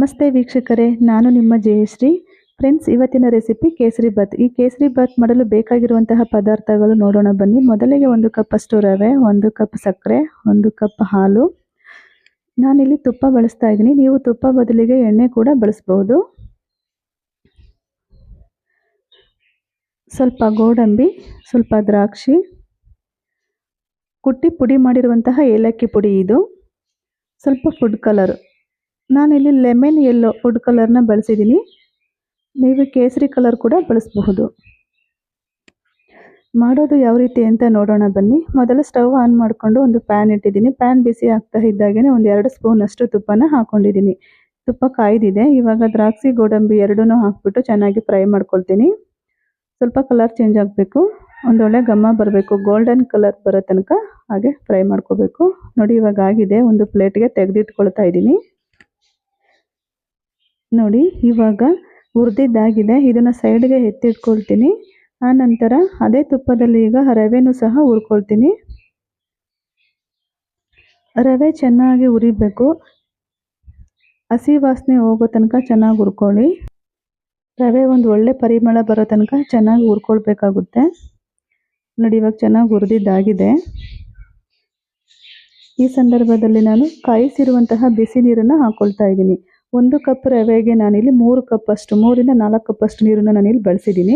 ನಮಸ್ತೆ ವೀಕ್ಷಕರೇ, ನಾನು ನಿಮ್ಮ ಜಯಶ್ರೀ. ಫ್ರೆಂಡ್ಸ್, ಇವತ್ತಿನ ರೆಸಿಪಿ ಕೇಸರಿ ಬಾತ್. ಈ ಕೇಸರಿ ಬಾತ್ ಮಾಡಲು ಬೇಕಾಗಿರುವಂತಹ ಪದಾರ್ಥಗಳು ನೋಡೋಣ ಬನ್ನಿ. ಮೊದಲಿಗೆ 1 ಕಪ್ ಅಷ್ಟು ರವೆ, 1 ಕಪ್ ಸಕ್ಕರೆ, 1 ಕಪ್ ಹಾಲು. ನಾನಿಲ್ಲಿ ತುಪ್ಪ ಬಳಸ್ತಾ ಇದ್ದೀನಿ. ನೀವು ತುಪ್ಪ ಬದಲಿಗೆ ಎಣ್ಣೆ ಕೂಡ ಬಳಸಬಹುದು. ಸ್ವಲ್ಪ ಗೋಡಂಬಿ, ಸ್ವಲ್ಪ ದ್ರಾಕ್ಷಿ, ಕುಟ್ಟಿ ಪುಡಿ ಮಾಡಿರುವಂತಹ ಏಲಕ್ಕಿ ಪುಡಿ, ಇದು ಸ್ವಲ್ಪ ಫುಡ್ ಕಲರ್. ನಾನಿಲ್ಲಿ ಲೆಮನ್ ಯೆಲ್ಲೋ ಫುಡ್ ಕಲರ್ನ ಬಳಸಿದ್ದೀನಿ. ನೀವು ಕೇಸರಿ ಕಲರ್ ಕೂಡ ಬಳಸಬಹುದು. ಮಾಡೋದು ಯಾವ ರೀತಿ ಅಂತ ನೋಡೋಣ ಬನ್ನಿ. ಮೊದಲು ಸ್ಟವ್ ಆನ್ ಮಾಡಿಕೊಂಡು ಒಂದು ಪ್ಯಾನ್ ಇಟ್ಟಿದ್ದೀನಿ. ಪ್ಯಾನ್ ಬಿಸಿ ಆಗ್ತಾ ಇದ್ದಾಗೇ 2 ಸ್ಪೂನ್ ಅಷ್ಟು ತುಪ್ಪನ ಹಾಕೊಂಡಿದ್ದೀನಿ. ತುಪ್ಪ ಕಾಯ್ದಿದೆ. ಇವಾಗ ದ್ರಾಕ್ಷಿ, ಗೋಡಂಬಿ ಎರಡನ್ನೂ ಹಾಕ್ಬಿಟ್ಟು ಚೆನ್ನಾಗಿ ಫ್ರೈ ಮಾಡ್ಕೊಳ್ತೀನಿ. ಸ್ವಲ್ಪ ಕಲರ್ ಚೇಂಜ್ ಆಗಬೇಕು, ಒಂದೊಳ್ಳೆ ಘಮ ಬರಬೇಕು, ಗೋಲ್ಡನ್ ಕಲರ್ ಬರೋ ತನಕ ಹಾಗೆ ಫ್ರೈ ಮಾಡ್ಕೋಬೇಕು. ನೋಡಿ, ಇವಾಗ ಆಗಿದೆ. ಒಂದು ಪ್ಲೇಟ್ಗೆ ತೆಗೆದಿಟ್ಕೊಳ್ತಾ ಇದ್ದೀನಿ. ನೋಡಿ, ಇವಾಗ ಹುರಿದಿದ್ದಾಗಿದೆ. ಇದನ್ನು ಸೈಡ್ಗೆ ಎತ್ತಿಟ್ಕೊಳ್ತೀನಿ. ಆನಂತರ ಅದೇ ತುಪ್ಪದಲ್ಲಿ ಈಗ ರವೆನೂ ಸಹ ಹುರ್ಕೊಳ್ತೀನಿ. ರವೆ ಚೆನ್ನಾಗಿ ಹುರಿಬೇಕು, ಹಸಿ ವಾಸನೆ ಹೋಗೋ ತನಕ ಚೆನ್ನಾಗಿ ಹುರ್ಕೊಳ್ಳಿ. ರವೆ ಒಂದು ಒಳ್ಳೆ ಪರಿಮಳ ಬರೋ ತನಕ ಚೆನ್ನಾಗಿ ಹುರ್ಕೊಳ್ಬೇಕಾಗುತ್ತೆ. ನೋಡಿ, ಇವಾಗ ಚೆನ್ನಾಗಿ ಹುರಿದಿದ್ದಾಗಿದೆ. ಈ ಸಂದರ್ಭದಲ್ಲಿ ನಾನು ಕಾಯಿಸಿರುವಂತಹ ಬಿಸಿ ನೀರನ್ನು ಹಾಕ್ಕೊಳ್ತಾ ಇದ್ದೀನಿ. 1 ಕಪ್ ರವೆಗೆ ನಾನಿಲ್ಲಿ 3 ಕಪ್ ಅಷ್ಟು, 3 ರಿಂದ 4 ಕಪ್ ಅಷ್ಟು ನೀರನ್ನು ನಾನಿಲ್ಲಿ ಬಳಸಿದ್ದೀನಿ.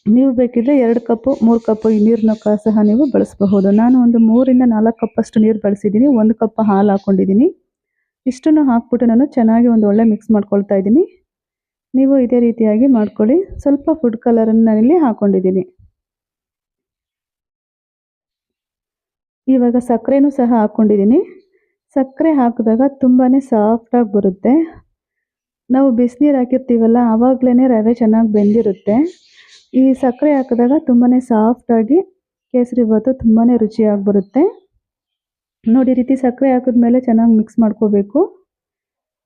ನೀವು ಬೇಕಿದ್ರೆ 2 ಕಪ್ 3 ಕಪ್ ಈ ನೀರನ್ನು ಸಹ ನೀವು ಬಳಸಬಹುದು. ನಾನು ಒಂದು 3 ರಿಂದ 4 ಕಪ್ ಅಷ್ಟು ನೀರು ಬಳಸಿದ್ದೀನಿ. 1 ಕಪ್ ಹಾಲು ಹಾಕೊಂಡಿದ್ದೀನಿ. ಇಷ್ಟನ್ನು ಹಾಕ್ಬಿಟ್ಟು ನಾನು ಚೆನ್ನಾಗಿ ಒಂದು ಒಳ್ಳೆ ಮಿಕ್ಸ್ ಮಾಡ್ಕೊಳ್ತಾ ಇದ್ದೀನಿ. ನೀವು ಇದೇ ರೀತಿಯಾಗಿ ಮಾಡ್ಕೊಳ್ಳಿ. ಸ್ವಲ್ಪ ಫುಡ್ ಕಲರನ್ನು ನಾನಿಲ್ಲಿ ಹಾಕೊಂಡಿದ್ದೀನಿ. ಇವಾಗ ಸಕ್ಕರೆನೂ ಸಹ ಹಾಕ್ಕೊಂಡಿದ್ದೀನಿ. ಸಕ್ಕರೆ ಹಾಕಿದಾಗ ತುಂಬಾ ಸಾಫ್ಟಾಗಿ ಬರುತ್ತೆ. ನಾವು ಬಿಸಿನೀರು ಹಾಕಿರ್ತೀವಲ್ಲ, ಆವಾಗಲೇ ರವೆ ಚೆನ್ನಾಗಿ ಬೆಂದಿರುತ್ತೆ. ಈ ಸಕ್ಕರೆ ಹಾಕಿದಾಗ ತುಂಬಾ ಸಾಫ್ಟಾಗಿ ಕೇಸರಿ ಬಾತು ತುಂಬಾ ರುಚಿಯಾಗಿ ಬರುತ್ತೆ. ನೋಡಿ, ಈ ರೀತಿ ಸಕ್ಕರೆ ಹಾಕಿದ್ಮೇಲೆ ಚೆನ್ನಾಗಿ ಮಿಕ್ಸ್ ಮಾಡ್ಕೋಬೇಕು.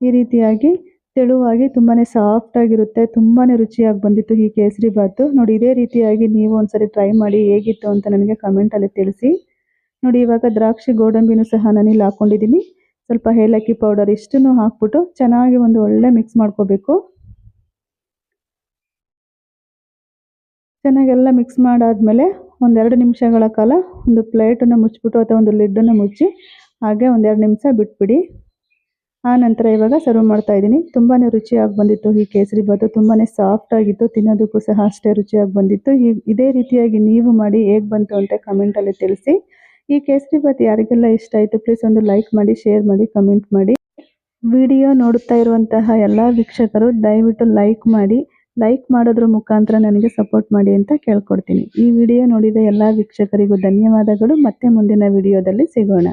ಈ ರೀತಿಯಾಗಿ ತೆಳುವಾಗಿ ತುಂಬಾ ಸಾಫ್ಟಾಗಿರುತ್ತೆ. ತುಂಬಾ ರುಚಿಯಾಗಿ ಬಂದಿತ್ತು ಈ ಕೇಸರಿ ಬಾತು. ನೋಡಿ, ಇದೇ ರೀತಿಯಾಗಿ ನೀವು ಒಂದ್ಸರಿ ಟ್ರೈ ಮಾಡಿ ಹೇಗಿತ್ತು ಅಂತ ನನಗೆ ಕಮೆಂಟಲ್ಲಿ ತಿಳಿಸಿ. ನೋಡಿ, ಇವಾಗ ದ್ರಾಕ್ಷಿ, ಗೋಡಂಬಿನೂ ಸಹ ನಾನಿಲ್ಲಿ ಹಾಕ್ಕೊಂಡಿದ್ದೀನಿ. ಸ್ವಲ್ಪ ಏಲಕ್ಕಿ ಪೌಡರ್, ಇಷ್ಟನ್ನು ಹಾಕ್ಬಿಟ್ಟು ಚೆನ್ನಾಗಿ ಒಂದು ಒಳ್ಳೆ ಮಿಕ್ಸ್ ಮಾಡ್ಕೋಬೇಕು. ಚೆನ್ನಾಗೆಲ್ಲ ಮಿಕ್ಸ್ ಮಾಡಾದ್ಮೇಲೆ 1-2 ನಿಮಿಷಗಳ ಕಾಲ ಒಂದು ಪ್ಲೇಟನ್ನು ಮುಚ್ಚಿಬಿಟ್ಟು ಅಥವಾ ಒಂದು ಲಿಡ್ಡನ್ನು ಮುಚ್ಚಿ ಹಾಗೆ 1-2 ನಿಮಿಷ ಬಿಟ್ಬಿಡಿ. ಆ ನಂತರ ಇವಾಗ ಸರ್ವ್ ಮಾಡ್ತಾ ಇದ್ದೀನಿ. ತುಂಬಾ ರುಚಿಯಾಗಿ ಬಂದಿತ್ತು ಈ ಕೇಸರಿ ಬಾತು. ತುಂಬಾ ಸಾಫ್ಟಾಗಿತ್ತು, ತಿನ್ನೋದಕ್ಕೂ ಸಹ ಅಷ್ಟೇ ರುಚಿಯಾಗಿ ಬಂದಿತ್ತು. ಇದೇ ರೀತಿಯಾಗಿ ನೀವು ಮಾಡಿ ಹೇಗೆ ಬಂತು ಅಂತ ಕಮೆಂಟಲ್ಲಿ ತಿಳಿಸಿ. ಈ ಕೇಸರಿ ಬಾತ್ ಯಾರಿಗೆಲ್ಲ ಇಷ್ಟ ಆಯಿತು ಪ್ಲೀಸ್ ಒಂದು ಲೈಕ್ ಮಾಡಿ, ಶೇರ್ ಮಾಡಿ, ಕಮೆಂಟ್ ಮಾಡಿ. ವಿಡಿಯೋ ನೋಡುತ್ತಾ ಇರುವಂತಹ ಎಲ್ಲ ವೀಕ್ಷಕರು ದಯವಿಟ್ಟು ಲೈಕ್ ಮಾಡಿ. ಲೈಕ್ ಮಾಡೋದ್ರ ಮುಖಾಂತರ ನನಗೆ ಸಪೋರ್ಟ್ ಮಾಡಿ ಅಂತ ಕೇಳ್ಕೊಡ್ತೀನಿ. ಈ ವಿಡಿಯೋ ನೋಡಿದ ಎಲ್ಲ ವೀಕ್ಷಕರಿಗೂ ಧನ್ಯವಾದಗಳು. ಮತ್ತೆ ಮುಂದಿನ ವಿಡಿಯೋದಲ್ಲಿ ಸಿಗೋಣ.